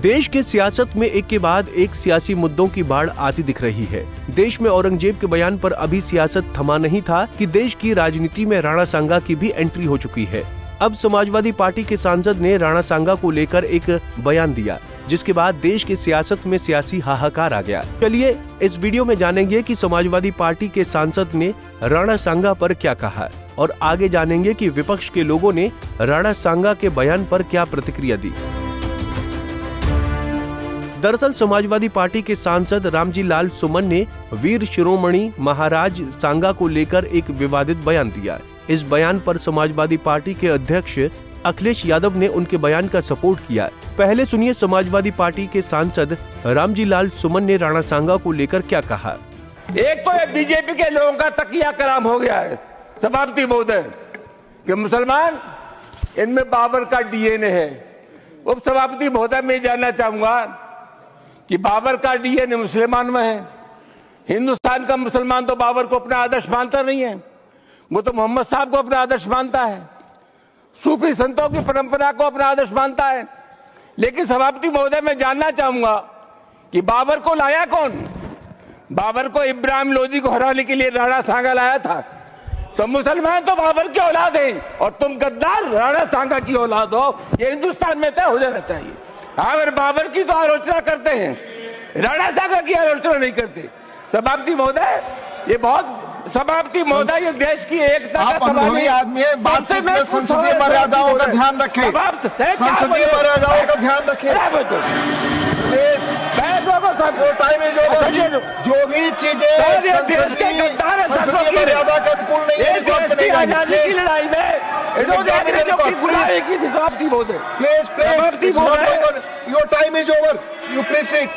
देश के सियासत में एक के बाद एक सियासी मुद्दों की बाढ़ आती दिख रही है। देश में औरंगजेब के बयान पर अभी सियासत थमा नहीं था कि देश की राजनीति में राणा सांगा की भी एंट्री हो चुकी है। अब समाजवादी पार्टी के सांसद ने राणा सांगा को लेकर एक बयान दिया, जिसके बाद देश की सियासत में सियासी हाहाकार आ गया। चलिए इस वीडियो में जानेंगे कि समाजवादी पार्टी के सांसद ने राणा सांगा पर क्या कहा और आगे जानेंगे कि विपक्ष के लोगों ने राणा सांगा के बयान पर क्या प्रतिक्रिया दी। दरअसल समाजवादी पार्टी के सांसद रामजी लाल सुमन ने वीर शिरोमणि महाराज सांगा को लेकर एक विवादित बयान दिया। इस बयान पर समाजवादी पार्टी के अध्यक्ष अखिलेश यादव ने उनके बयान का सपोर्ट किया। पहले सुनिए समाजवादी पार्टी के सांसद रामजी लाल सुमन ने राणा सांगा को लेकर क्या कहा। एक तो बीजेपी के लोगों का तकिया कलाम हो गया है सभापति महोदय कि मुसलमान इनमें बाबर का डीएनए है। उप सभापति महोदय मैं जानना चाहूंगा कि बाबर का डीएनए मुसलमान में है। हिंदुस्तान का मुसलमान तो बाबर को अपना आदर्श मानता नहीं है, वो तो मोहम्मद साहब को अपना आदर्श मानता है, सूफी संतों की परंपरा को अपना आदर्श मानता है। लेकिन सभापति महोदय मैं जानना चाहूंगा कि बाबर को लाया कौन? बाबर को इब्राहिम लोदी को हराने के लिए राणा सांगा लाया था। तो मुसलमान तो बाबर की औलाद हैं और तुम गद्दार राणा सांगा की औलाद हो, ये हिंदुस्तान में तय हो जाना चाहिए। अगर बाबर की तो आलोचना करते हैं, राणा सांगा की आलोचना नहीं करते। सभापति महोदय ये बहुत सभापति महोदय ये देश की एकता का अनुभवी आदमी है, बातचीत में संसदीय मर्यादाओं का ध्यान रखें, संसदीय मर्यादाओं का ध्यान रखें। जो भी चीजें संसदीय मर्यादा का अनुकूल नहीं है, आजादी की लड़ाई में गुलामी की थी सभापति महोदय। Your time is over, you please sit.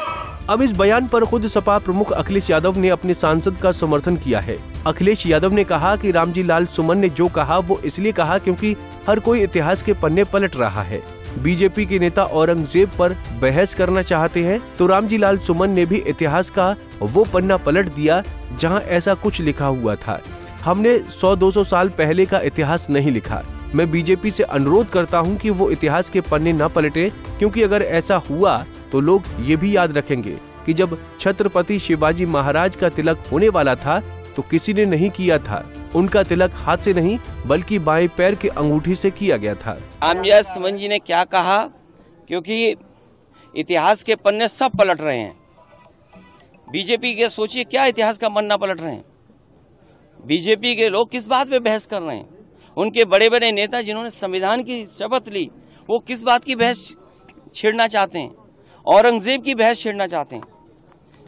अब इस बयान पर खुद सपा प्रमुख अखिलेश यादव ने अपने सांसद का समर्थन किया है। अखिलेश यादव ने कहा कि रामजी लाल सुमन ने जो कहा वो इसलिए कहा क्योंकि हर कोई इतिहास के पन्ने पलट रहा है। बीजेपी के नेता औरंगजेब पर बहस करना चाहते हैं तो रामजी लाल सुमन ने भी इतिहास का वो पन्ना पलट दिया जहां ऐसा कुछ लिखा हुआ था। हमने 100-200 साल पहले का इतिहास नहीं लिखा। मैं बीजेपी से अनुरोध करता हूं कि वो इतिहास के पन्ने न पलटे, क्योंकि अगर ऐसा हुआ तो लोग ये भी याद रखेंगे कि जब छत्रपति शिवाजी महाराज का तिलक होने वाला था तो किसी ने नहीं किया था। उनका तिलक हाथ से नहीं बल्कि बाएं पैर के अंगूठी से किया गया था। रामजी सुमन जी ने क्या कहा, क्योंकि इतिहास के पन्ने सब पलट रहे हैं। बीजेपी के सोचिए क्या इतिहास का पन्ना पलट रहे हैं। बीजेपी के लोग किस बात पे बहस कर रहे हैं? उनके बड़े बड़े नेता जिन्होंने संविधान की शपथ ली वो किस बात की बहस छेड़ना चाहते हैं? औरंगजेब की बहस छेड़ना चाहते हैं।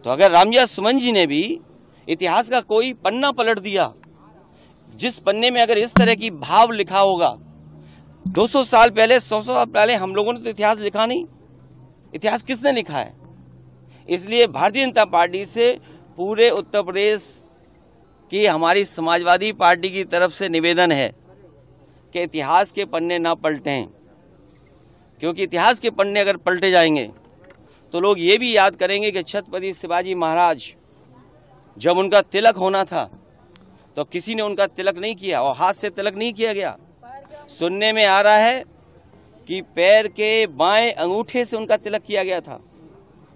तो अगर रामजी सुमन जी ने भी इतिहास का कोई पन्ना पलट दिया, जिस पन्ने में अगर इस तरह की भाव लिखा होगा, 200 साल पहले 100 साल पहले हम लोगों ने तो इतिहास लिखा नहीं। इतिहास किसने लिखा है? इसलिए भारतीय जनता पार्टी से पूरे उत्तर प्रदेश की हमारी समाजवादी पार्टी की तरफ से निवेदन है कि इतिहास के पन्ने ना पलटें, क्योंकि इतिहास के पन्ने अगर पलटे जाएंगे तो लोग ये भी याद करेंगे कि छत्रपति शिवाजी महाराज जब उनका तिलक होना था तो किसी ने उनका तिलक नहीं किया और हाथ से तिलक नहीं किया गया। सुनने में आ रहा है कि पैर के बाएं अंगूठे से उनका तिलक किया गया था।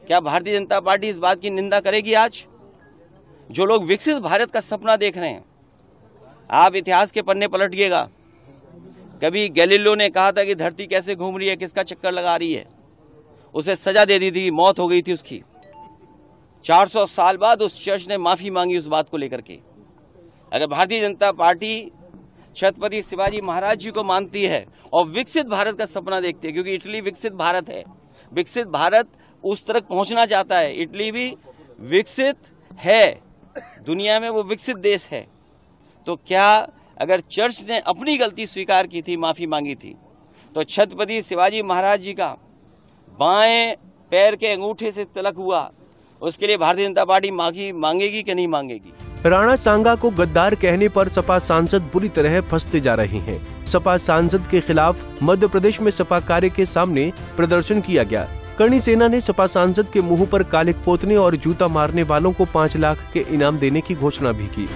क्या भारतीय जनता पार्टी इस बात की निंदा करेगी? आज जो लोग विकसित भारत का सपना देख रहे हैं, आप इतिहास के पन्ने पलटिएगा। कभी गैलीलियो ने कहा था कि धरती कैसे घूम रही है, किसका चक्कर लगा रही है, उसे सजा दे दी थी, मौत हो गई थी उसकी। 400 साल बाद उस चर्च ने माफी मांगी उस बात को लेकर के। अगर भारतीय जनता पार्टी छत्रपति शिवाजी महाराज जी को मानती है और विकसित भारत का सपना देखती है, क्योंकि इटली विकसित भारत है, विकसित भारत उस तक पहुंचना चाहता है। इटली भी विकसित है, दुनिया में वो विकसित देश है। तो क्या अगर चर्च ने अपनी गलती स्वीकार की थी, माफी मांगी थी, तो छत्रपति शिवाजी महाराज जी का बाएं पैर के अंगूठे से तिलक हुआ, उसके लिए भारतीय जनता पार्टी माफी मांगेगी कि नहीं मांगेगी? राणा सांगा को गद्दार कहने पर सपा सांसद बुरी तरह फंसते जा रहे हैं। सपा सांसद के खिलाफ मध्य प्रदेश में सपा कार्य के सामने प्रदर्शन किया गया। करणी सेना ने सपा सांसद के मुंह पर कालिक पोतने और जूता मारने वालों को 5 लाख के इनाम देने की घोषणा भी की।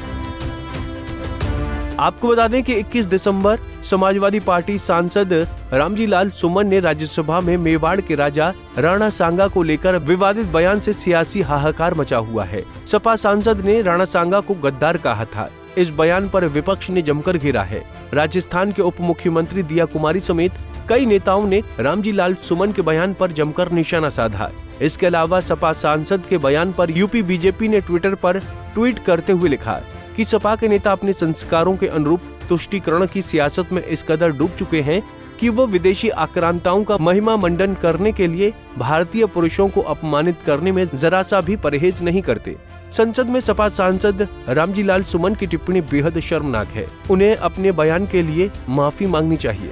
आपको बता दें कि 21 दिसंबर समाजवादी पार्टी सांसद रामजी लाल सुमन ने राज्यसभा में मेवाड़ के राजा राणा सांगा को लेकर विवादित बयान से सियासी हाहाकार मचा हुआ है। सपा सांसद ने राणा सांगा को गद्दार कहा था। इस बयान पर विपक्ष ने जमकर घेरा है। राजस्थान के उप मुख्यमंत्री दिया कुमारी समेत कई नेताओं ने रामजी लाल सुमन के बयान पर जमकर निशाना साधा। इसके अलावा सपा सांसद के बयान पर यूपी बीजेपी ने ट्विटर पर ट्वीट करते हुए लिखा कि सपा के नेता अपने संस्कारों के अनुरूप तुष्टीकरण की सियासत में इस कदर डूब चुके हैं कि वो विदेशी आक्रांताओं का महिमा मंडन करने के लिए भारतीय पुरुषों को अपमानित करने में जरा सा भी परहेज नहीं करते। संसद में सपा सांसद रामजी लाल सुमन की टिप्पणी बेहद शर्मनाक है। उन्हें अपने बयान के लिए माफी मांगनी चाहिए।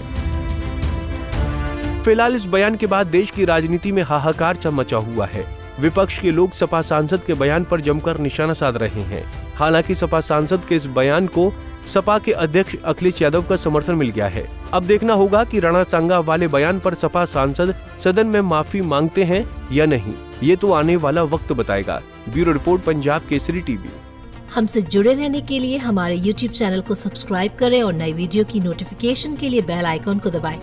फिलहाल इस बयान के बाद देश की राजनीति में हाहाकार मचा हुआ है। विपक्ष के लोग सपा सांसद के बयान पर जमकर निशाना साध रहे हैं। हालांकि सपा सांसद के इस बयान को सपा के अध्यक्ष अखिलेश यादव का समर्थन मिल गया है। अब देखना होगा कि राणा सांगा वाले बयान पर सपा सांसद सदन में माफी मांगते हैं या नहीं। ये तो आने वाला वक्त बताएगा। Bureau report, Punjab Kesari TV. हमसे जुड़े रहने के लिए हमारे YouTube चैनल को सब्सक्राइब करें और नई वीडियो की नोटिफिकेशन के लिए बेल आइकॉन को दबाएं।